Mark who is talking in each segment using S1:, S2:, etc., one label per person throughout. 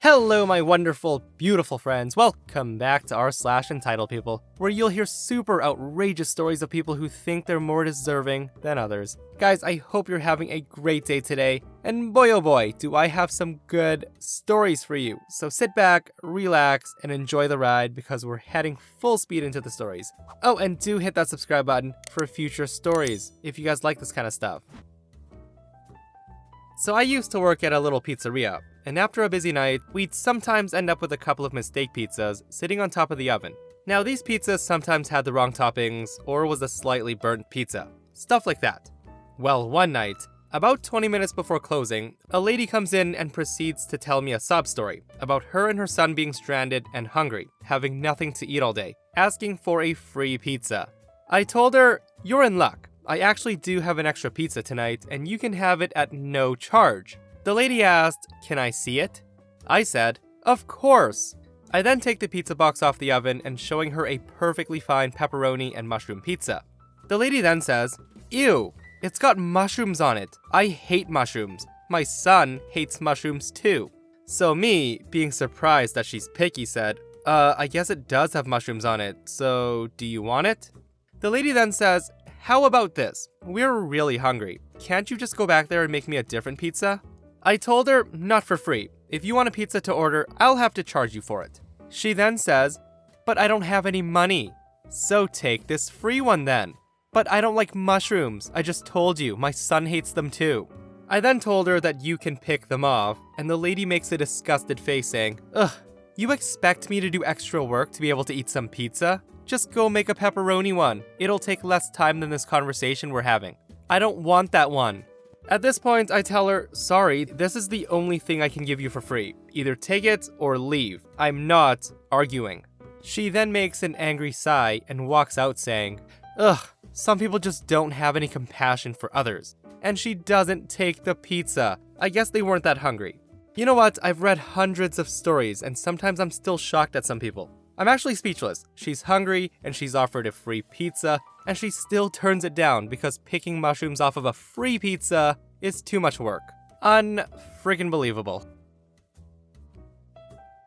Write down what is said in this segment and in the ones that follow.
S1: Hello, my wonderful, beautiful friends. Welcome back to r/EntitledPeople, where you'll hear super outrageous stories of people who think they're more deserving than others. Guys, I hope you're having a great day today, and boy oh boy, do I have some good stories for you. So sit back, relax, and enjoy the ride because we're heading full speed into the stories. Oh, and do hit that subscribe button for future stories if you guys like this kind of stuff. So I used to work at a little pizzeria, and after a busy night, we'd sometimes end up with a couple of mistake pizzas sitting on top of the oven. Now these pizzas sometimes had the wrong toppings, or was a slightly burnt pizza. Stuff like that. Well, one night, about 20 minutes before closing, a lady comes in and proceeds to tell me a sob story about her and her son being stranded and hungry, having nothing to eat all day, asking for a free pizza. I told her, "You're in luck. I actually do have an extra pizza tonight, and you can have it at no charge." The lady asked, "Can I see it?" I said, "Of course." I then take the pizza box off the oven and showing her a perfectly fine pepperoni and mushroom pizza. The lady then says, "Ew, it's got mushrooms on it. I hate mushrooms. My son hates mushrooms too." So me, being surprised that she's picky, said, I guess it does have mushrooms on it, so do you want it?" The lady then says, "How about this? We're really hungry. Can't you just go back there and make me a different pizza?" I told her, "Not for free. If you want a pizza to order, I'll have to charge you for it." She then says, "But I don't have any money." "So take this free one then." "But I don't like mushrooms. I just told you, my son hates them too." I then told her that you can pick them off, and the lady makes a disgusted face saying, "Ugh, you expect me to do extra work to be able to eat some pizza? Just go make a pepperoni one. It'll take less time than this conversation we're having. I don't want that one." At this point, I tell her, "Sorry, this is the only thing I can give you for free. Either take it or leave. I'm not arguing." She then makes an angry sigh and walks out saying, "Ugh, some people just don't have any compassion for others." And she doesn't take the pizza. I guess they weren't that hungry. You know what? I've read hundreds of stories, and sometimes I'm still shocked at some people. I'm actually speechless. She's hungry, and she's offered a free pizza, and she still turns it down because picking mushrooms off of a free pizza is too much work. Unfreaking believable.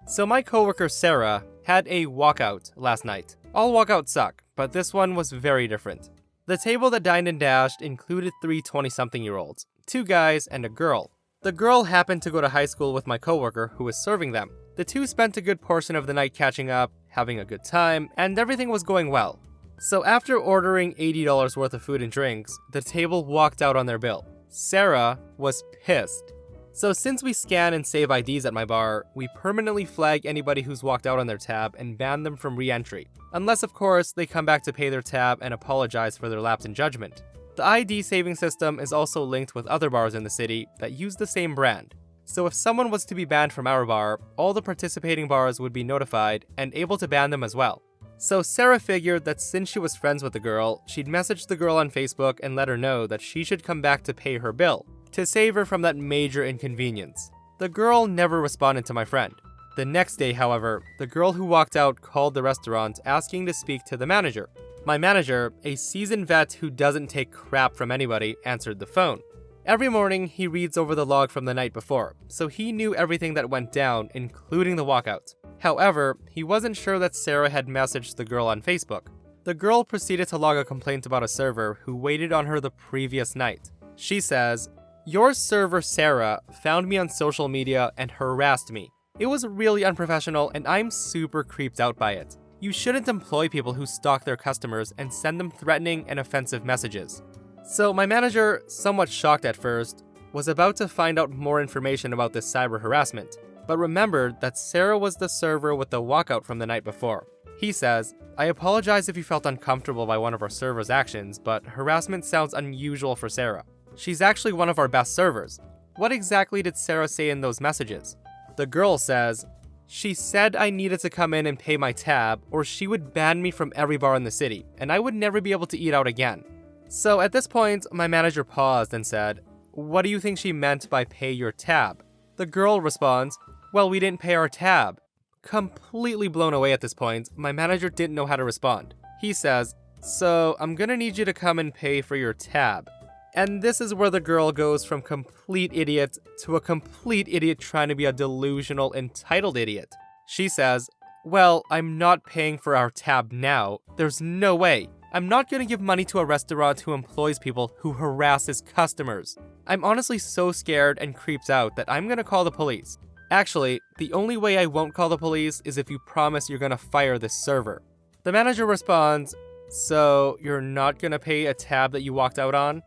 S1: So my coworker Sarah had a walkout last night. All walkouts suck, but this one was very different. The table that dined and dashed included 3 20-something-year-olds, 2 guys and a girl. The girl happened to go to high school with my coworker who was serving them. The two spent a good portion of the night catching up, having a good time, and everything was going well. So after ordering $80 worth of food and drinks, the table walked out on their bill. Sarah was pissed. So since we scan and save IDs at my bar, we permanently flag anybody who's walked out on their tab and ban them from re-entry. Unless, of course, they come back to pay their tab and apologize for their lapse in judgment. The ID saving system is also linked with other bars in the city that use the same brand. So if someone was to be banned from our bar, all the participating bars would be notified and able to ban them as well. So Sarah figured that since she was friends with the girl, she'd message the girl on Facebook and let her know that she should come back to pay her bill, to save her from that major inconvenience. The girl never responded to my friend. The next day, however, the girl who walked out called the restaurant asking to speak to the manager. My manager, a seasoned vet who doesn't take crap from anybody, answered the phone. Every morning, he reads over the log from the night before, so he knew everything that went down, including the walkout. However, he wasn't sure that Sarah had messaged the girl on Facebook. The girl proceeded to log a complaint about a server who waited on her the previous night. She says, "Your server, Sarah, found me on social media and harassed me. It was really unprofessional and I'm super creeped out by it. You shouldn't employ people who stalk their customers and send them threatening and offensive messages." So my manager, somewhat shocked at first, was about to find out more information about this cyber harassment, but remembered that Sarah was the server with the walkout from the night before. He says, "I apologize if you felt uncomfortable by one of our servers' actions, but harassment sounds unusual for Sarah. She's actually one of our best servers. What exactly did Sarah say in those messages?" The girl says, "She said I needed to come in and pay my tab, or she would ban me from every bar in the city, and I would never be able to eat out again." So at this point, my manager paused and said, "What do you think she meant by pay your tab?" The girl responds, "Well, we didn't pay our tab." Completely blown away at this point, my manager didn't know how to respond. He says, "So I'm gonna need you to come and pay for your tab." And this is where the girl goes from complete idiot to a complete idiot trying to be a delusional, entitled idiot. She says, "Well, I'm not paying for our tab now. There's no way. I'm not gonna give money to a restaurant who employs people who harasses customers. I'm honestly so scared and creeped out that I'm gonna call the police. Actually, the only way I won't call the police is if you promise you're gonna fire this server." The manager responds, "So, you're not gonna pay a tab that you walked out on?"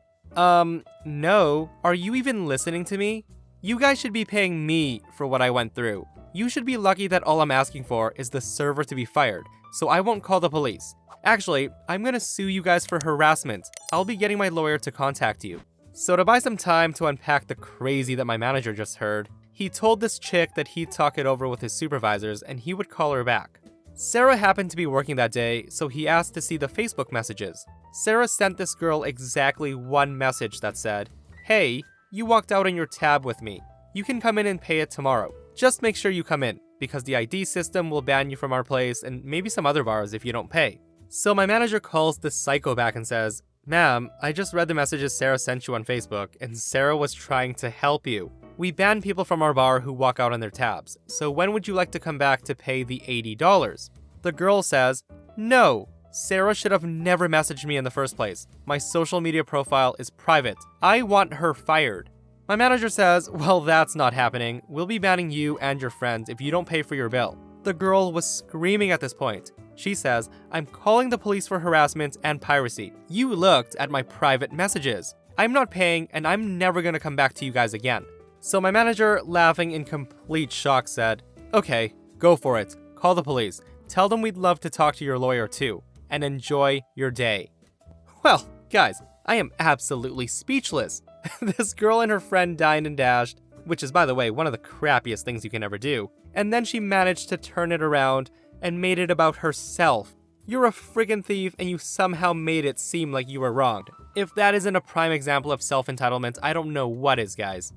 S1: No. Are you even listening to me? You guys should be paying me for what I went through. You should be lucky that all I'm asking for is the server to be fired, so I won't call the police. Actually, I'm gonna sue you guys for harassment. I'll be getting my lawyer to contact you." So to buy some time to unpack the crazy that my manager just heard, he told this chick that he'd talk it over with his supervisors and he would call her back. Sarah happened to be working that day, so he asked to see the Facebook messages. Sarah sent this girl exactly one message that said, "Hey, you walked out on your tab with me. You can come in and pay it tomorrow. Just make sure you come in, because the ID system will ban you from our place and maybe some other bars if you don't pay." So my manager calls this psycho back and says, "Ma'am, I just read the messages Sarah sent you on Facebook, and Sarah was trying to help you. We ban people from our bar who walk out on their tabs, so when would you like to come back to pay the $80? The girl says, "No, Sarah should have never messaged me in the first place. My social media profile is private. I want her fired." My manager says, "Well, that's not happening. We'll be banning you and your friends if you don't pay for your bill." The girl was screaming at this point. She says, "I'm calling the police for harassment and piracy. You looked at my private messages. I'm not paying and I'm never gonna come back to you guys again." So my manager, laughing in complete shock, said, "Okay, go for it. Call the police. Tell them we'd love to talk to your lawyer too. And enjoy your day." Well, guys, I am absolutely speechless. This girl and her friend dined and dashed, which is, by the way, one of the crappiest things you can ever do. And then she managed to turn it around and made it about herself. You're a friggin' thief and you somehow made it seem like you were wronged. If that isn't a prime example of self-entitlement, I don't know what is, guys.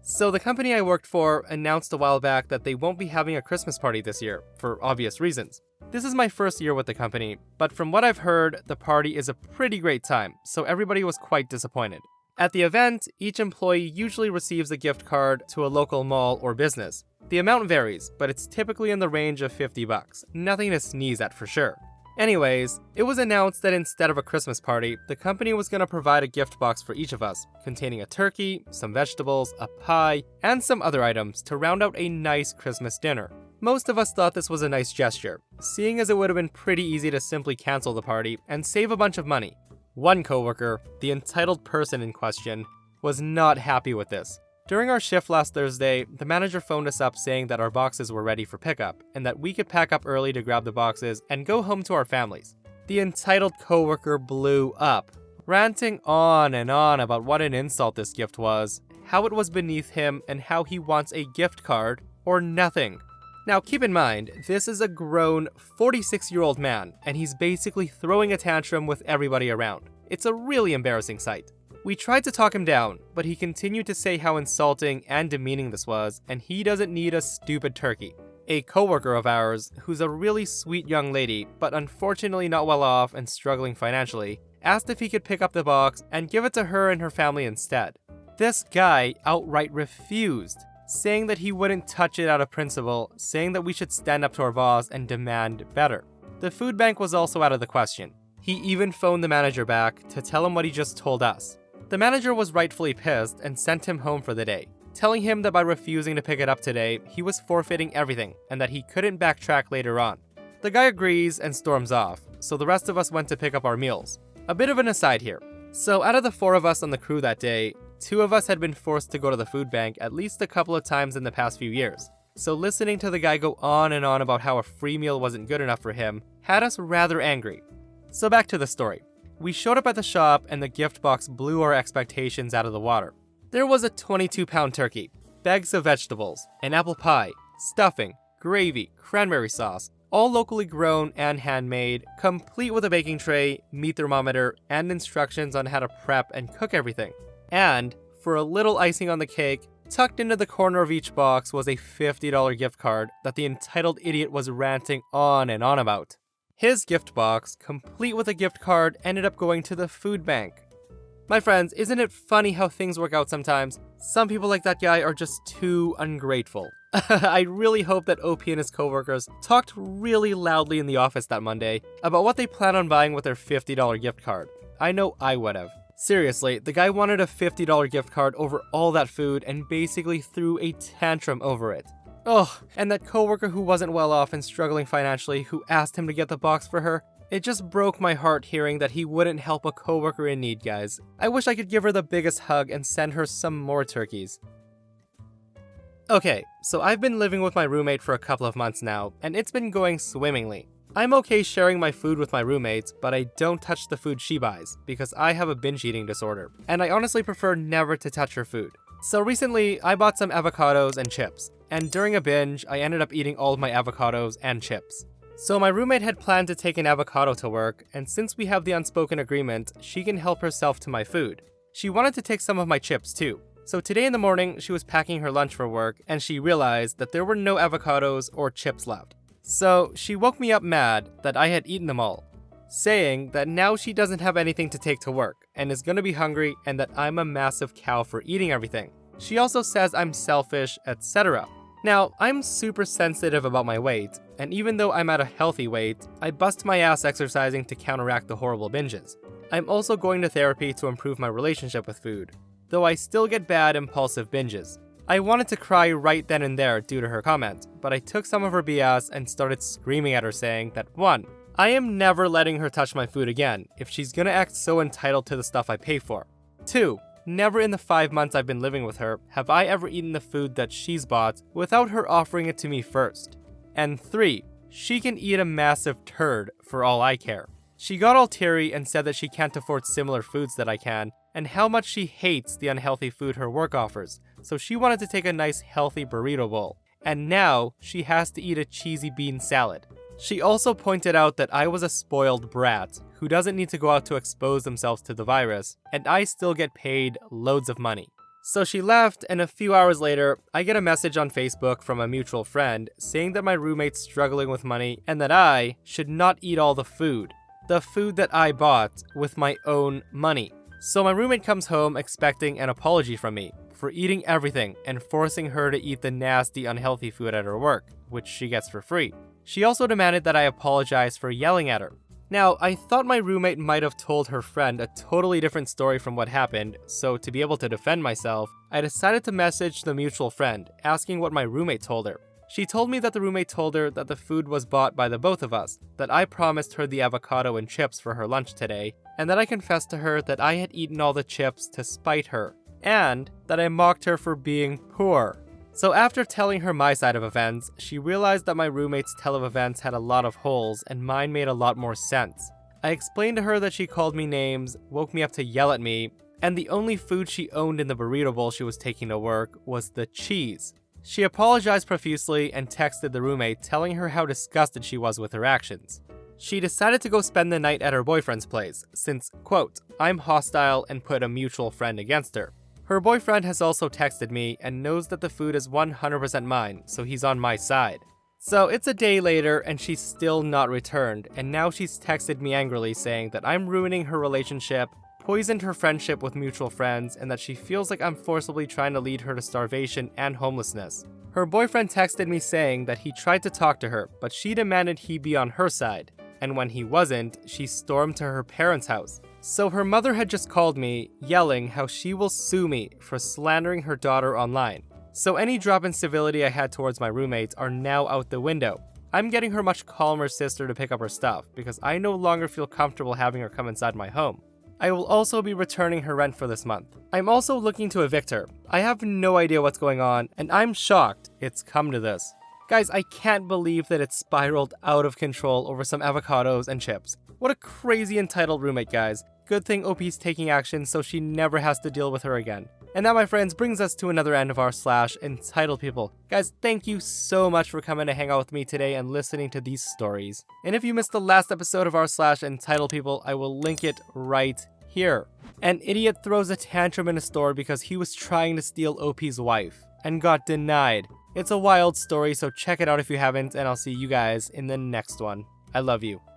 S1: So the company I worked for announced a while back that they won't be having a Christmas party this year, for obvious reasons. This is my first year with the company, but from what I've heard, the party is a pretty great time, so everybody was quite disappointed. At the event, each employee usually receives a gift card to a local mall or business. The amount varies, but it's typically in the range of $50. Nothing to sneeze at for sure. Anyways, it was announced that instead of a Christmas party, the company was going to provide a gift box for each of us, containing a turkey, some vegetables, a pie, and some other items to round out a nice Christmas dinner. Most of us thought this was a nice gesture, seeing as it would have been pretty easy to simply cancel the party and save a bunch of money. One coworker, the entitled person in question, was not happy with this. During our shift last Thursday, the manager phoned us up saying that our boxes were ready for pickup, and that we could pack up early to grab the boxes and go home to our families. The entitled coworker blew up, ranting on and on about what an insult this gift was, how it was beneath him, and how he wants a gift card or nothing. Now keep in mind, this is a grown 46-year-old man, and he's basically throwing a tantrum with everybody around. It's a really embarrassing sight. We tried to talk him down, but he continued to say how insulting and demeaning this was, and he doesn't need a stupid turkey. A coworker of ours, who's a really sweet young lady, but unfortunately not well off and struggling financially, asked if he could pick up the box and give it to her and her family instead. This guy outright refused, saying that he wouldn't touch it out of principle, saying that we should stand up to our boss and demand better. The food bank was also out of the question. He even phoned the manager back to tell him what he just told us. The manager was rightfully pissed and sent him home for the day, telling him that by refusing to pick it up today, he was forfeiting everything and that he couldn't backtrack later on. The guy agrees and storms off, so the rest of us went to pick up our meals. A bit of an aside here. So out of the 4 of us on the crew that day, 2 of us had been forced to go to the food bank at least a couple of times in the past few years. So listening to the guy go on and on about how a free meal wasn't good enough for him had us rather angry. So back to the story. We showed up at the shop and the gift box blew our expectations out of the water. There was a 22-pound turkey, bags of vegetables, an apple pie, stuffing, gravy, cranberry sauce, all locally grown and handmade, complete with a baking tray, meat thermometer, and instructions on how to prep and cook everything. And, for a little icing on the cake, tucked into the corner of each box was a $50 gift card that the entitled idiot was ranting on and on about. His gift box, complete with a gift card, ended up going to the food bank, My friends, isn't it funny how things work out sometimes? Some people like that guy are just too ungrateful. I really hope that OP and his coworkers talked really loudly in the office that Monday about what they plan on buying with their $50 gift card. I know I would have. Seriously, the guy wanted a $50 gift card over all that food and basically threw a tantrum over it. Ugh, and that coworker who wasn't well off and struggling financially who asked him to get the box for her, it just broke my heart hearing that he wouldn't help a coworker in need, guys. I wish I could give her the biggest hug and send her some more turkeys. Okay, so I've been living with my roommate for a couple of months now, and it's been going swimmingly. I'm okay sharing my food with my roommates, but I don't touch the food she buys, because I have a binge eating disorder, and I honestly prefer never to touch her food. So recently, I bought some avocados and chips, and during a binge, I ended up eating all of my avocados and chips. So my roommate had planned to take an avocado to work, and since we have the unspoken agreement, she can help herself to my food. She wanted to take some of my chips too. So today in the morning, she was packing her lunch for work, and she realized that there were no avocados or chips left. So she woke me up mad that I had eaten them all, saying that now she doesn't have anything to take to work, and is gonna be hungry, and that I'm a massive cow for eating everything. She also says I'm selfish, etc. Now, I'm super sensitive about my weight, and even though I'm at a healthy weight, I bust my ass exercising to counteract the horrible binges. I'm also going to therapy to improve my relationship with food, though I still get bad impulsive binges. I wanted to cry right then and there due to her comment, but I took some of her BS and started screaming at her saying that 1. I am never letting her touch my food again if she's gonna act so entitled to the stuff I pay for. 2. Never in the 5 months I've been living with her have I ever eaten the food that she's bought without her offering it to me first. And 3. She can eat a massive turd for all I care. She got all teary and said that she can't afford similar foods that I can, and how much she hates the unhealthy food her work offers, so she wanted to take a nice healthy burrito bowl. And now she has to eat a cheesy bean salad. She also pointed out that I was a spoiled brat who doesn't need to go out to expose themselves to the virus, and I still get paid loads of money. So she left, and a few hours later, I get a message on Facebook from a mutual friend saying that my roommate's struggling with money and that I should not eat all the food that I bought with my own money. So my roommate comes home expecting an apology from me for eating everything and forcing her to eat the nasty, unhealthy food at her work, which she gets for free. She also demanded that I apologize for yelling at her. Now, I thought my roommate might have told her friend a totally different story from what happened, so to be able to defend myself, I decided to message the mutual friend, asking what my roommate told her. She told me that the roommate told her that the food was bought by the both of us, that I promised her the avocado and chips for her lunch today, and that I confessed to her that I had eaten all the chips to spite her, and that I mocked her for being poor. So after telling her my side of events, she realized that my roommate's tell of events had a lot of holes and mine made a lot more sense. I explained to her that she called me names, woke me up to yell at me, and the only food she owned in the burrito bowl she was taking to work was the cheese. She apologized profusely and texted the roommate telling her how disgusted she was with her actions. She decided to go spend the night at her boyfriend's place since, quote, I'm hostile and put a mutual friend against her. Her boyfriend has also texted me and knows that the food is 100% mine, so he's on my side. So it's a day later and she's still not returned, and now she's texted me angrily saying that I'm ruining her relationship, poisoned her friendship with mutual friends, and that she feels like I'm forcibly trying to lead her to starvation and homelessness. Her boyfriend texted me saying that he tried to talk to her, but she demanded he be on her side, and when he wasn't, she stormed to her parents' house. So her mother had just called me, yelling how she will sue me for slandering her daughter online. So any drop in civility I had towards my roommates are now out the window. I'm getting her much calmer sister to pick up her stuff, because I no longer feel comfortable having her come inside my home. I will also be returning her rent for this month. I'm also looking to evict her. I have no idea what's going on, and I'm shocked it's come to this. Guys, I can't believe that it spiraled out of control over some avocados and chips. What a crazy entitled roommate, guys. Good thing OP's taking action so she never has to deal with her again. And that, my friends, brings us to another end of our /entitled people. Guys, thank you so much for coming to hang out with me today and listening to these stories. And if you missed the last episode of our /entitled people, I will link it right here. An idiot throws a tantrum in a store because he was trying to steal OP's wife and got denied. It's a wild story, so check it out if you haven't, and I'll see you guys in the next one. I love you.